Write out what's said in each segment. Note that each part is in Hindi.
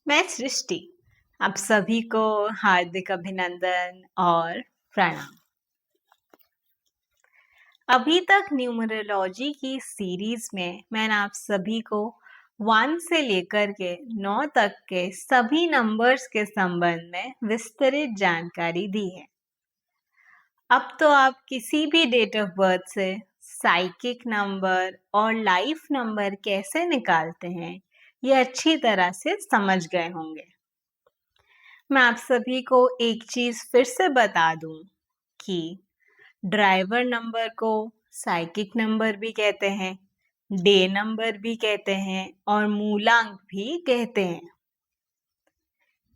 मैं सृष्टि। आप सभी को हार्दिक अभिनंदन और प्रणाम। अभी तक न्यूमरोलॉजी की सीरीज में मैंने आप सभी को 1 से लेकर के 9 तक के सभी नंबर्स के संबंध में विस्तृत जानकारी दी है। अब तो आप किसी भी डेट ऑफ बर्थ से साइकिक नंबर और लाइफ नंबर कैसे निकालते हैं, ये अच्छी तरह से समझ गए होंगे। मैं आप सभी को एक चीज फिर से बता दूं कि ड्राइवर नंबर को साइकिक नंबर भी कहते हैं, डे नंबर भी कहते हैं और मूलांक भी कहते हैं।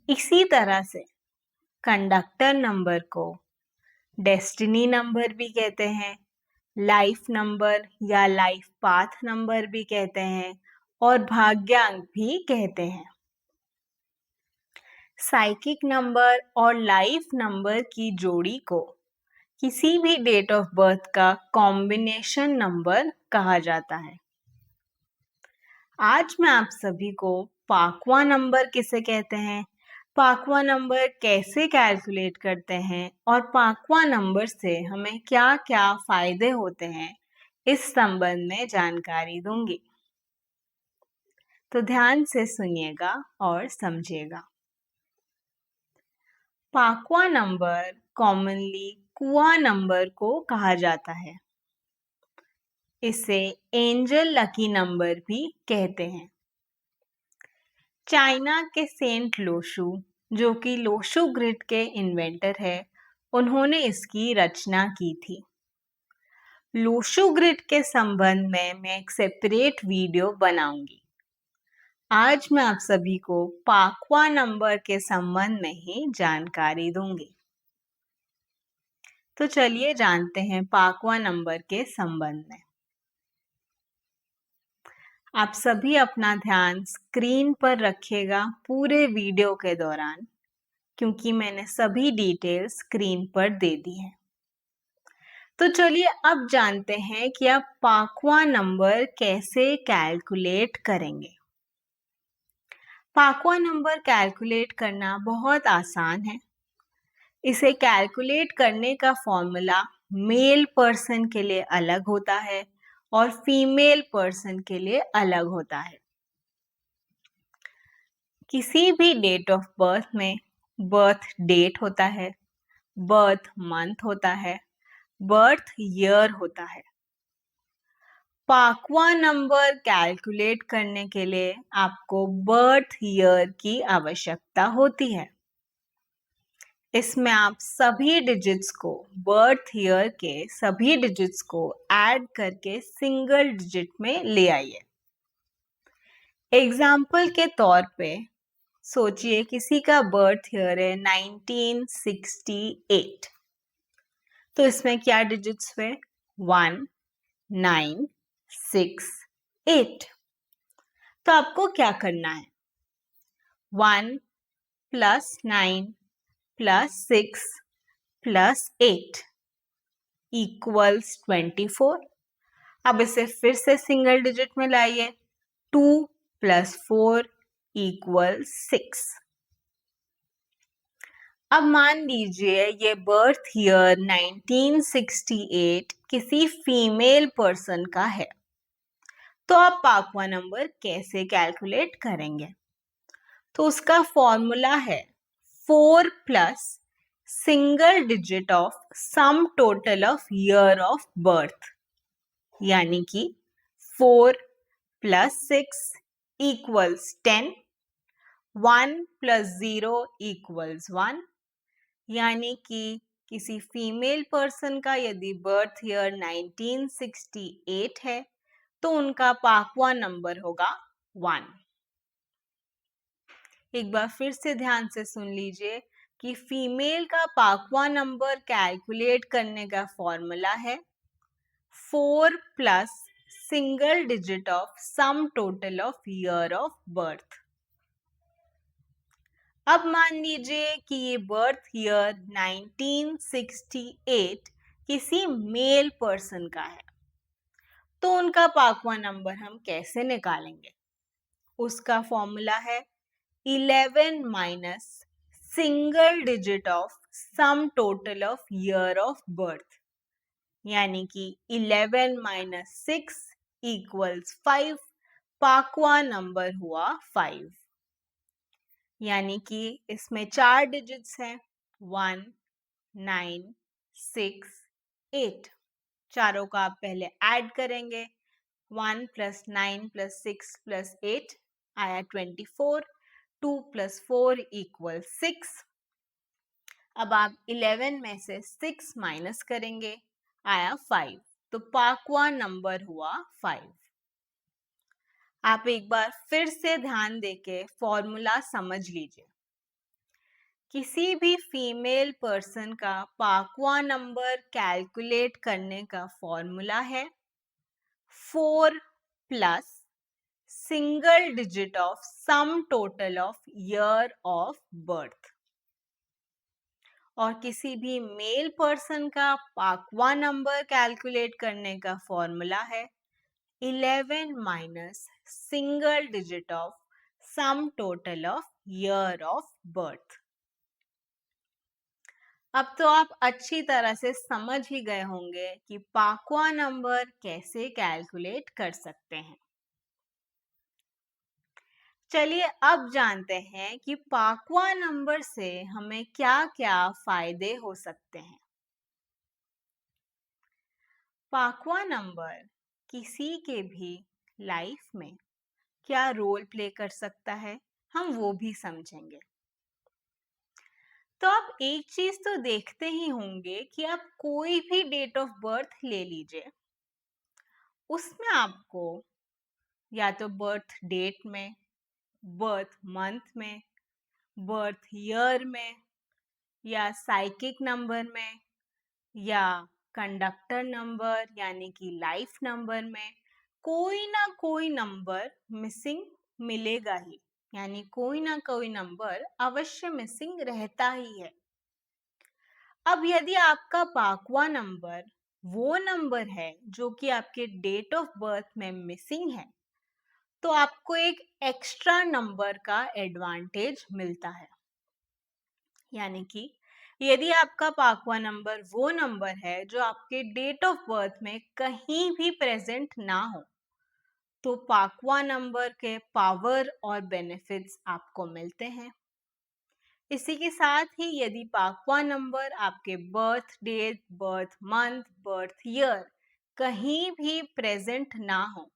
इसी तरह से कंडक्टर नंबर को डेस्टिनी नंबर भी कहते हैं, लाइफ नंबर या लाइफ पाथ नंबर भी कहते हैं और भाग्यांक भी कहते हैं। साइकिक नंबर और लाइफ नंबर की जोड़ी को किसी भी डेट ऑफ बर्थ का कॉम्बिनेशन नंबर कहा जाता है। आज मैं आप सभी को पाकवा नंबर किसे कहते हैं, पाकवा नंबर कैसे कैलकुलेट करते हैं और पाकवा नंबर से हमें क्या क्या फायदे होते हैं, इस संबंध में जानकारी दूंगी। तो ध्यान से सुनिएगा और समझिएगा। पाकवा नंबर कॉमनली कुआ नंबर को कहा जाता है। इसे एंजल लकी नंबर भी कहते हैं। चाइना के सेंट लोशु, जो कि लोशु ग्रिड के इन्वेंटर है, उन्होंने इसकी रचना की थी। लोशु ग्रिड के संबंध में मैं एक सेपरेट वीडियो बनाऊंगी। आज मैं आप सभी को पाकवा नंबर के संबंध में ही जानकारी दूंगी। तो चलिए जानते हैं पाकवा नंबर के संबंध में। आप सभी अपना ध्यान स्क्रीन पर रखिएगा पूरे वीडियो के दौरान, क्योंकि मैंने सभी डिटेल स्क्रीन पर दे दी है। तो चलिए अब जानते हैं कि आप पाकवा नंबर कैसे कैलकुलेट करेंगे। पाकवा नंबर कैलकुलेट करना बहुत आसान है। इसे कैलकुलेट करने का फॉर्मूला मेल पर्सन के लिए अलग होता है और फीमेल पर्सन के लिए अलग होता है। किसी भी डेट ऑफ बर्थ में बर्थ डेट होता है, बर्थ मंथ होता है, बर्थ ईयर होता है। पाकवा नंबर कैलकुलेट करने के लिए आपको बर्थ ईयर की आवश्यकता होती है। इसमें आप सभी डिजिट्स को, बर्थ ईयर के सभी डिजिट्स को ऐड करके सिंगल डिजिट में ले आइए। एग्जाम्पल के तौर पे सोचिए किसी का बर्थ ईयर है 1968, तो इसमें क्या डिजिट्स हुए? 1, 9, 6, 8। तो आपको क्या करना है? 1 + 9 + 6 + 8 = 24। अब इसे फिर से सिंगल डिजिट में लाइए। 2 + 4 = 6। अब मान लीजिए ये बर्थ ईयर 1968 किसी फीमेल पर्सन का है, तो आप पाकवा नंबर कैसे कैलकुलेट करेंगे? तो उसका फॉर्मूला है 4 + single digit of sum total of year of birth, यानी कि 4 + 6 = 10, 1 + 0 = 1, यानी कि किसी फीमेल पर्सन का यदि बर्थ ईयर 1968 है तो उनका पाकवा नंबर होगा 1। एक बार फिर से ध्यान से सुन लीजिए कि फीमेल का पाकवा नंबर कैलकुलेट करने का फॉर्मूला है 4 + single digit of sum total of year of birth. अब मान लीजिए कि ये बर्थ ईयर 1968 किसी मेल पर्सन का है, तो उनका पाकवा नंबर हम कैसे निकालेंगे? उसका फॉर्मूला है 11 minus single digit of sum total of year of birth, यानी कि 11 माइनस 6 इक्वल्स 5, पांचवा नंबर हुआ 5, यानी कि इसमें 4 डिजिट्स हैं, 1, 9, 6, 8। चारों का आप पहले ऐड करेंगे, 1 प्लस 9 प्लस 6 प्लस 8 आया 24, 2 प्लस 4 इक्वल 6। अब आप 11 में से 6 माइनस करेंगे, आया 5, तो पांचवा नंबर हुआ 5। आप एक बार फिर से ध्यान देके फॉर्मूला समझ लीजिए। किसी भी फीमेल पर्सन का पांचवा नंबर कैलकुलेट करने का फॉर्मूला है 4 plus single digit of sum total of year of birth. और किसी भी मेल पर्सन का पांचवा नंबर कैलकुलेट करने का फॉर्मूला है 11 minus single digit of sum total of year of birth. अब तो आप अच्छी तरह से समझ ही गए होंगे कि पांचवा नंबर कैसे कैलकुलेट कर सकते हैं। चलिए अब जानते हैं कि पांचवा नंबर से हमें क्या-क्या फायदे हो सकते हैं। पांचवा नंबर किसी के भी लाइफ में क्या रोल प्ले कर सकता है, हम वो भी समझेंगे। तो आप एक चीज तो देखते ही होंगे कि आप कोई भी डेट ऑफ बर्थ ले लीजिए, उसमें आपको या तो बर्थ डेट में, बर्थ मंथ में, बर्थ ईयर में, या साइकिक नंबर में, या कंडक्टर नंबर यानी कि लाइफ नंबर में कोई ना कोई नंबर मिसिंग मिलेगा ही, यानी कोई ना कोई नंबर अवश्य मिसिंग रहता ही है। अब यदि आपका पांचवा नंबर वो नंबर है जो कि आपके डेट ऑफ बर्थ में मिसिंग है, तो आपको एक एक्स्ट्रा नंबर का एडवांटेज मिलता है। यानी कि यदि आपका पांचवा नंबर वो नंबर है जो आपके डेट ऑफ बर्थ में कहीं भी प्रेजेंट ना हो, तो पांचवा नंबर के पावर और बेनिफिट्स आपको मिलते हैं। इसी के साथ ही यदि पांचवा नंबर आपके birth date, birth month, birth year कहीं भी प्रेजेंट ना हो,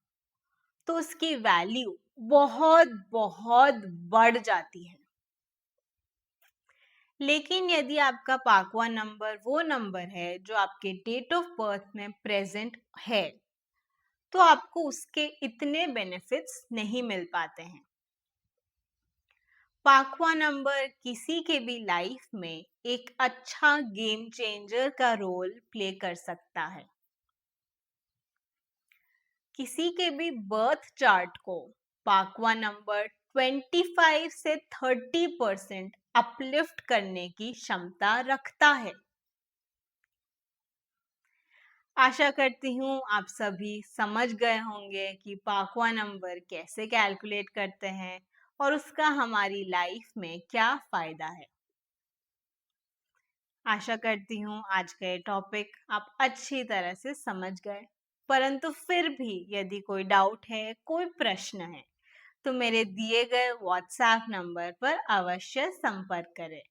तो उसकी वैल्यू बहुत बहुत बढ़ जाती है। लेकिन यदि आपका पांचवा नंबर वो नंबर है जो आपके डेट ऑफ बर्थ में प्रेजेंट है, तो आपको उसके इतने बेनिफिट्स नहीं मिल पाते हैं। पांचवा नंबर किसी के भी लाइफ में एक अच्छा गेम चेंजर का रोल प्ले कर सकता है। किसी के भी बर्थ चार्ट को पांचवा नंबर 25 से 30% अपलिफ्ट करने की क्षमता रखता है। आशा करती हूँ आप सभी समझ गए होंगे कि पांचवा नंबर कैसे कैलकुलेट करते हैं और उसका हमारी लाइफ में क्या फायदा है। आशा करती हूँ आज का ये टॉपिक आप अच्छी तरह से समझ गए, परंतु फिर भी यदि कोई डाउट है, कोई प्रश्न है, तो मेरे दिए गए व्हाट्सएप नंबर पर अवश्य संपर्क करें।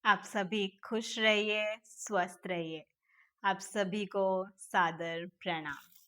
आप सभी खुश रहिए, स्वस्थ रहिए। आप सभी को सादर प्रणाम।